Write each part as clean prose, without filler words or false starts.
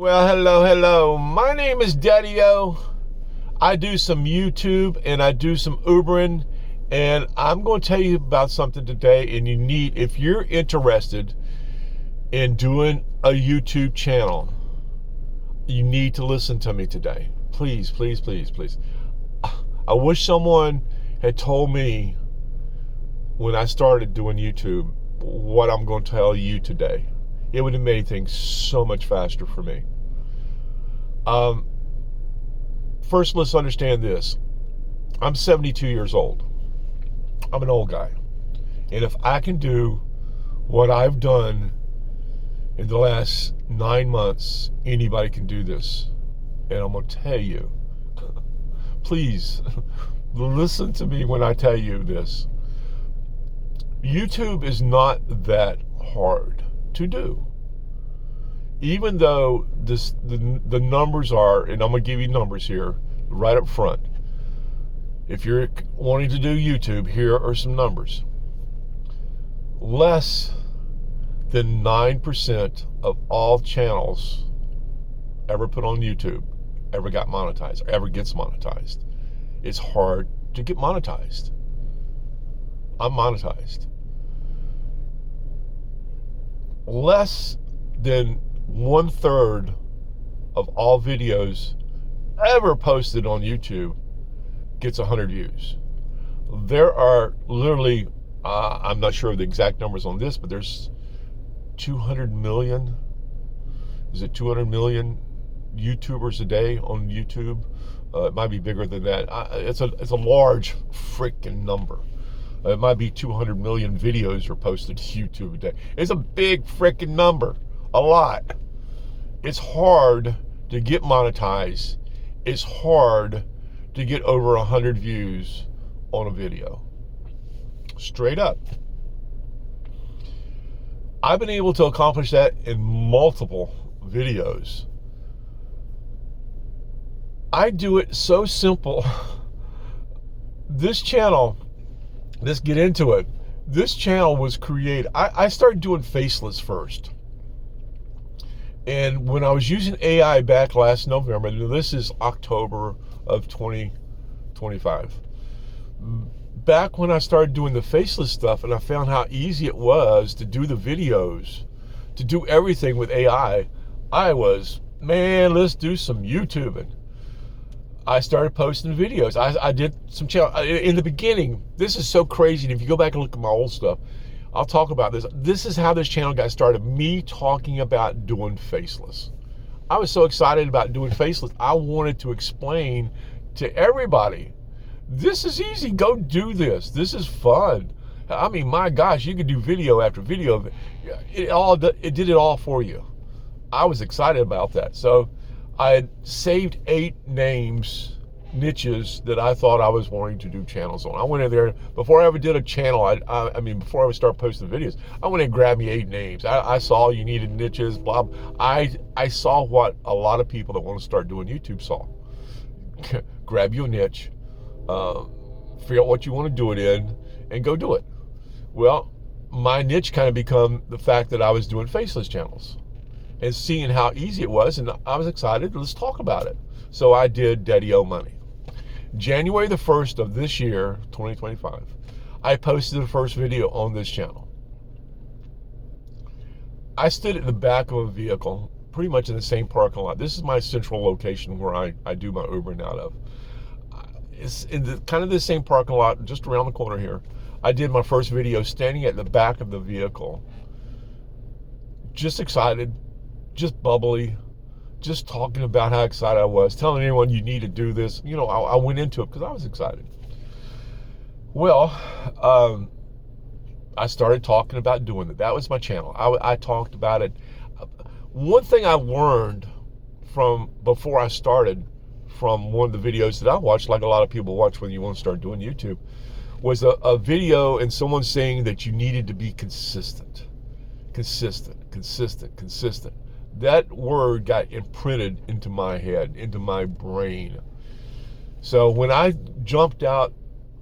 Well, hello. My name is Daddy-O. I do some YouTube and I do some Ubering, and I'm going to tell you about something today. And if you're interested in doing a YouTube channel, you need to listen to me today. Please. I wish someone had told me when I started doing YouTube what I'm going to tell you today. It would have made things so much faster for me. First, let's understand this. I'm 72 years old. I'm an old guy. And if I can do what I've done in the last 9 months, anybody can do this. And I'm going to tell you, please listen to me when I tell you this. YouTube is not that hard to do. Even though the numbers are, and I'm going to give you numbers here right up front. If you're wanting to do YouTube, here are some numbers. Less than 9% of all channels ever put on YouTube ever got monetized, or ever gets monetized. It's hard to get monetized. I'm monetized. Less than 1/3 of all videos ever posted on YouTube gets 100 views. There are literally, I'm not sure of the exact numbers on this, but there's 200 million, is it 200 million YouTubers a day on YouTube? It might be bigger than that. It's a large freaking number. It might be 200 million videos are posted to YouTube a day. It's a big freaking number. A lot. It's hard to get monetized. It's hard to get over 100 views on a video. Straight up. I've been able to accomplish that in multiple videos. I do it so simple. This channel, let's get into it. This channel was created, I started doing faceless first. And when I was using AI back last November, this is October of 2025. Back when I started doing the faceless stuff and I found how easy it was to do the videos, to do everything with AI, I was, man, let's do some YouTubing. I started posting videos. I did some channel in the beginning. This is so crazy. And if you go back and look at my old stuff, I'll talk about this. This is how this channel got started. Me talking about doing faceless. I was so excited about doing faceless. I wanted to explain to everybody, this is easy. Go do this. This is fun. I mean, my gosh, you could do video after video. It did it all for you. I was excited about that. So I had saved 8 niches that I thought I was wanting to do channels on. I went in there, before I ever did a channel, before I would start posting videos, I went and grabbed me 8 names. I saw you needed niches, blah. I saw what a lot of people that want to start doing YouTube saw. Grab you a niche, figure out what you want to do it in, and go do it. Well, my niche kind of become the fact that I was doing faceless channels and seeing how easy it was, and I was excited. Let's talk about it. So I did Daddy-O Money. January the 1st of this year, 2025, I posted the first video on this channel. I stood at the back of a vehicle, pretty much in the same parking lot. This is my central location where I do my Ubering out of. It's in kind of the same parking lot, just around the corner here. I did my first video standing at the back of the vehicle. Just excited, just bubbly, just talking about how excited I was, telling anyone you need to do this. You know, I went into it because I was excited. Well, I started talking about doing it. That was my channel. I talked about it. One thing I learned from before I started, from one of the videos that I watched, like a lot of people watch when you want to start doing YouTube, was a video and someone saying that you needed to be consistent. Consistent. That word got imprinted into my head, into my brain. So when I jumped out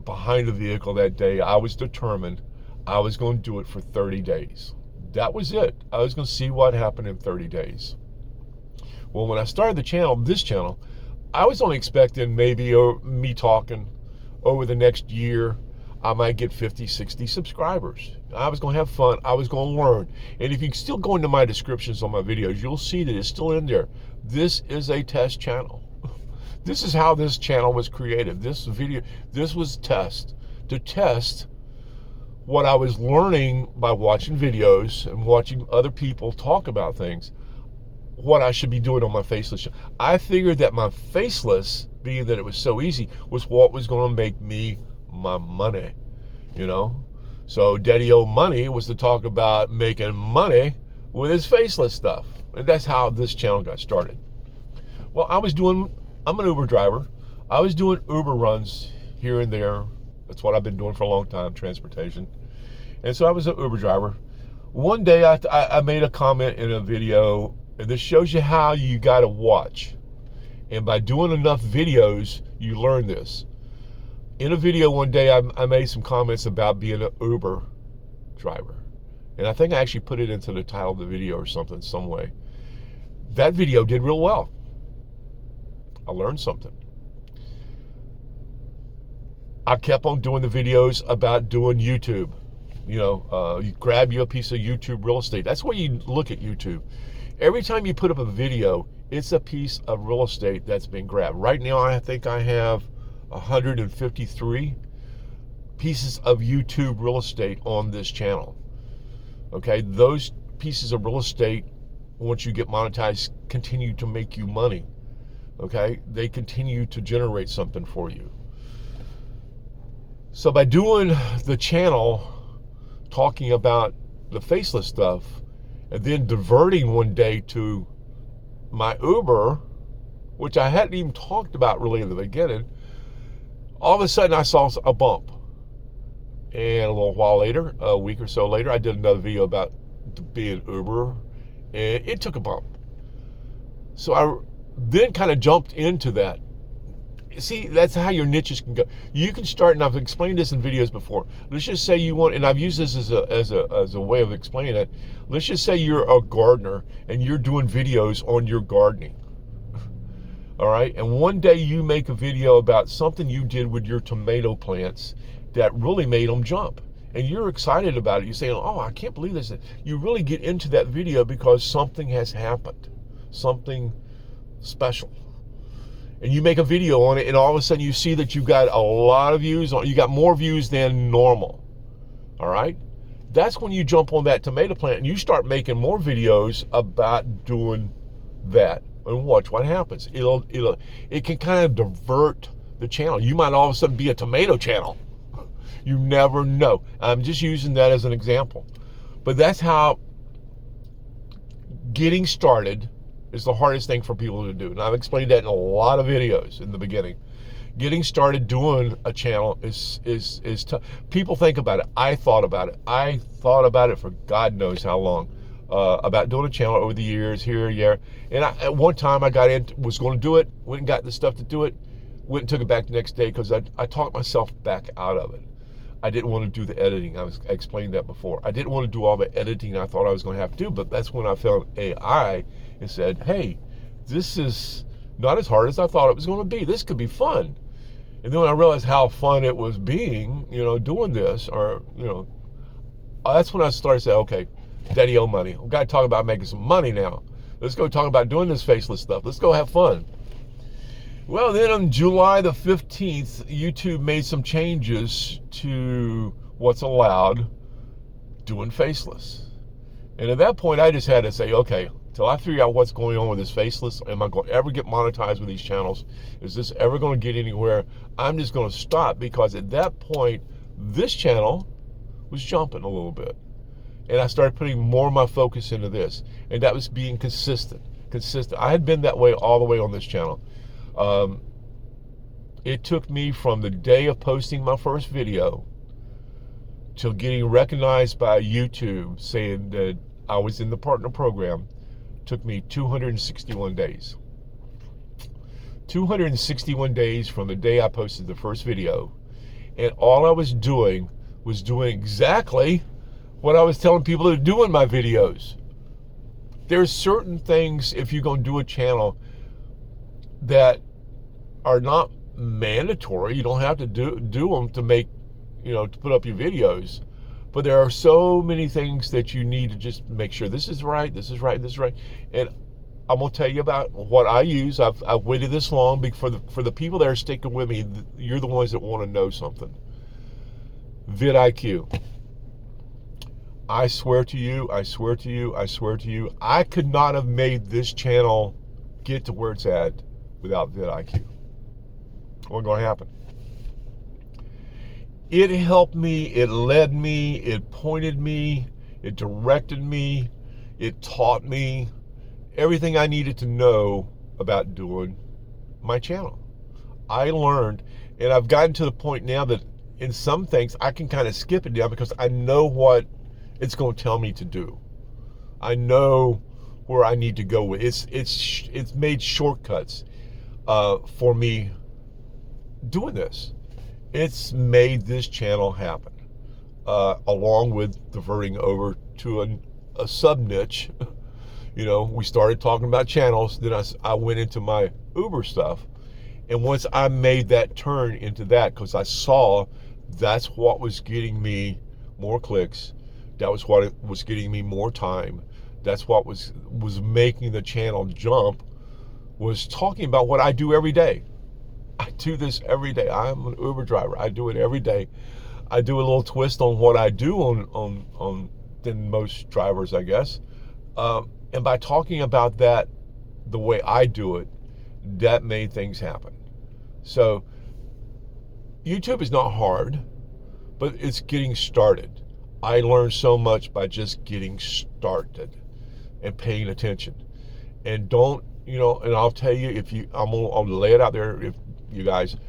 behind the vehicle that day, I was determined I was going to do it for 30 days. That was it. I was going to see what happened in 30 days. Well, when I started this channel, I was only expecting maybe me talking over the next year, I might get 50, 60 subscribers. I was going to have fun. I was going to learn. And if you still go into my descriptions on my videos, you'll see that it's still in there. This is a test channel. This is how this channel was created. This was to test what I was learning by watching videos and watching other people talk about things, what I should be doing on my faceless channel. I figured that my faceless, being that it was so easy, was what was going to make me my money, you know. So Daddy O Money was to talk about making money with his faceless stuff, and that's how this channel got started. Well, I'm an Uber driver. I was doing Uber runs here and there. That's what I've been doing for a long time, transportation. And so I was an Uber driver. One day I made a comment in a video, and this shows you how you got to watch. And by doing enough videos, you learn this. In a video one day, I made some comments about being an Uber driver. And I think I actually put it into the title of the video or something, some way. That video did real well. I learned something. I kept on doing the videos about doing YouTube. You know, you grab you a piece of YouTube real estate. That's why you look at YouTube. Every time you put up a video, it's a piece of real estate that's been grabbed. Right now, I think I have 153 pieces of YouTube real estate on this channel. Okay, those pieces of real estate, once you get monetized, continue to make you money. Okay, they continue to generate something for you. So by doing the channel, talking about the faceless stuff, and then diverting one day to my Uber, which I hadn't even talked about really in the beginning, all of a sudden I saw a bump. And a little while later, a week or so later, I did another video about being Uber, and it took a bump. So I then kind of jumped into that. See, that's how your niches can go. You can start, and I've explained this in videos before. Let's just say you want, and I've used this as a way of explaining it. Let's just say you're a gardener and you're doing videos on your gardening. All right, and one day you make a video about something you did with your tomato plants that really made them jump, and you're excited about it. You're saying, "Oh, I can't believe this." You really get into that video because something has happened, something special. And you make a video on it, and all of a sudden you see that you've got a lot of views on. You got more views than normal. All right, that's when you jump on that tomato plant and you start making more videos about doing that, and watch what happens. It can kind of divert the channel. You might all of a sudden be a tomato channel. You never know. I'm just using that as an example, but that's how getting started is the hardest thing for people to do. And I've explained that in a lot of videos in the beginning. Getting started doing a channel is tough. People think about it. I thought about it for God knows how long, about doing a channel over the years, here, yeah. And at one time I was going to do it, went and got the stuff to do it, went and took it back the next day because I talked myself back out of it. I didn't want to do the editing. I explained that before. I didn't want to do all the editing I thought I was going to have to do, but that's when I found AI and said, hey, this is not as hard as I thought it was going to be. This could be fun. And then when I realized how fun it was being, doing this, or, that's when I started saying, okay, Daddy O Money. We've got to talk about making some money now. Let's go talk about doing this faceless stuff. Let's go have fun. Well, then on July the 15th, YouTube made some changes to what's allowed doing faceless. And at that point, I just had to say, okay, till I figure out what's going on with this faceless, am I going to ever get monetized with these channels? Is this ever going to get anywhere? I'm just going to stop, because at that point, this channel was jumping a little bit. And I started putting more of my focus into this. And that was being consistent. I had been that way all the way on this channel. It took me from the day of posting my first video till getting recognized by YouTube saying that I was in the partner program. Took me 261 days. 261 days from the day I posted the first video. And all I was doing exactly what I was telling people to do in my videos. There's certain things, if you're going to do a channel, that are not mandatory. You don't have to do them to make, to put up your videos. But there are so many things that you need to just make sure this is right, this is right, this is right. And I'm gonna tell you about what I use. I've waited this long for the people that are sticking with me. You're the ones that want to know something. VidIQ. I swear to you, I swear to you, I swear to you, I could not have made this channel get to where it's at without VidIQ. It wasn't going to happen. It helped me, it led me, it pointed me, it directed me, it taught me everything I needed to know about doing my channel. I learned, and I've gotten to the point now that in some things I can kind of skip it now because I know what it's going to tell me to do. I know where I need to go with it. It's made shortcuts for me doing this. It's made this channel happen, along with diverting over to a sub niche. We started talking about channels, then I went into my Uber stuff, and once I made that turn into that, because I saw that's what was getting me more clicks, that was what was getting me more time, that's what was making the channel jump, was talking about what I do every day. I do this every day. I'm an Uber driver. I do it every day. I do a little twist on what I do on than most drivers, I guess. And by talking about that the way I do it, that made things happen. So YouTube is not hard, but it's getting started. I learned so much by just getting started and paying attention. And don't, and I'll tell you, I'll lay it out there, if you guys, if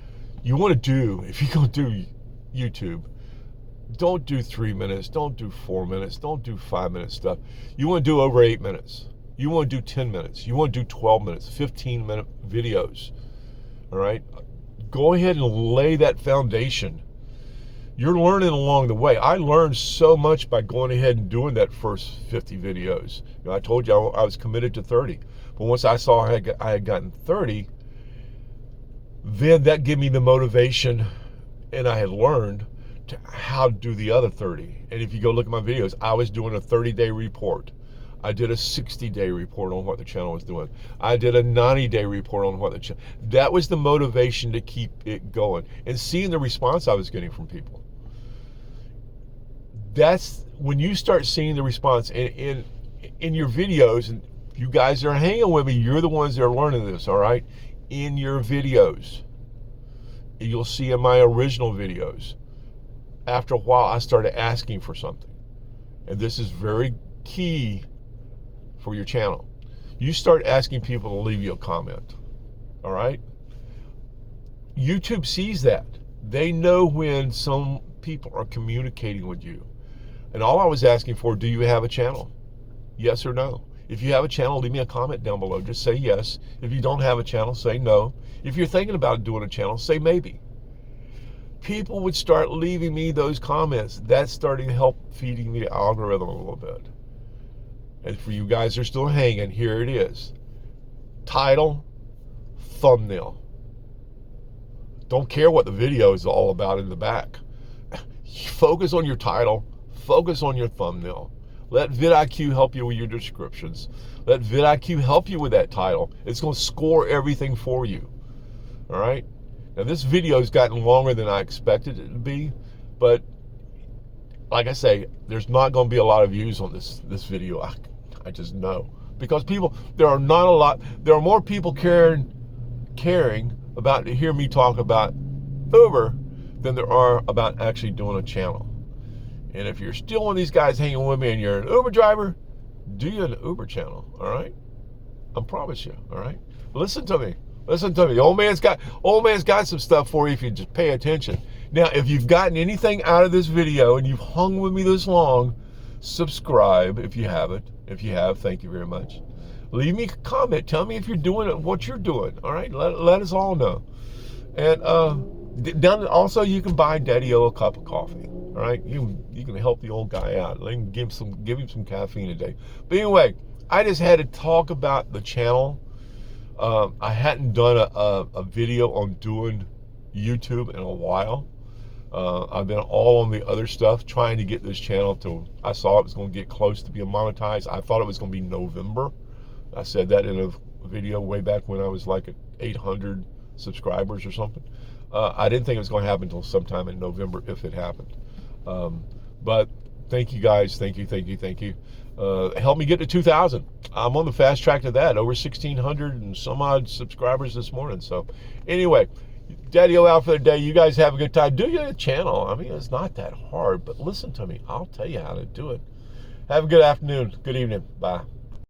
you're going to do YouTube, don't do 3 minutes, don't do 4 minutes, don't do 5 minute stuff. You want to do over 8 minutes. You want to do 10 minutes. You want to do 12 minutes, 15-minute videos. All right? Go ahead and lay that foundation. You're learning along the way. I learned so much by going ahead and doing that first 50 videos. I told you I was committed to 30. But once I saw I had gotten 30, then that gave me the motivation, and I had learned how to do the other 30. And if you go look at my videos, I was doing a 30-day report. I did a 60-day report on what the channel was doing. I did a 90-day report on what the channel. That was the motivation to keep it going and seeing the response I was getting from people. That's when you start seeing the response in your videos, and you guys that are hanging with me, you're the ones that are learning this, all right? In your videos, you'll see in my original videos, after a while I started asking for something, and this is very key for your channel. You start asking people to leave you a comment, all right? YouTube sees that. They know when some people are communicating with you, and all I was asking for, do you have a channel? Yes or no? If you have a channel, leave me a comment down below. Just say yes. If you don't have a channel, say no. If you're thinking about doing a channel, say maybe. People would start leaving me those comments. That's starting to help feeding the algorithm a little bit. And for you guys that are still hanging, here it is. Title, thumbnail. Don't care what the video is all about in the back. Focus on your title. Focus on your thumbnail. Let VidIQ help you with your descriptions. Let VidIQ help you with that title. It's going to score everything for you. All right? Now, this video has gotten longer than I expected it to be, but like I say, there's not going to be a lot of views on this video. I just know. Because there are more people caring about to hear me talk about Uber than there are about actually doing a channel. And if you're still one of these guys hanging with me and you're an Uber driver, do you an Uber channel, all right? I promise you, all right? Listen to me. Listen to me. Old man's got some stuff for you if you just pay attention. Now, if you've gotten anything out of this video and you've hung with me this long, subscribe if you haven't. If you have, thank you very much. Leave me a comment. Tell me if you're doing what you're doing, all right? Let us all know. And also, you can buy Daddy-O a cup of coffee. All right, you can help the old guy out. Give him some caffeine today. But anyway, I just had to talk about the channel. I hadn't done a video on doing YouTube in a while. I've been all on the other stuff trying to get this channel to, I saw it was going to get close to being monetized. I thought it was going to be November. I said that in a video way back when I was like at 800 subscribers or something. I didn't think it was going to happen until sometime in November if it happened. But thank you guys. Thank you. Help me get to 2,000. I'm on the fast track to that. Over 1,600 and some odd subscribers this morning. So anyway, Daddy-O out for the day. You guys have a good time. Do your channel. I mean, it's not that hard, but listen to me. I'll tell you how to do it. Have a good afternoon. Good evening. Bye.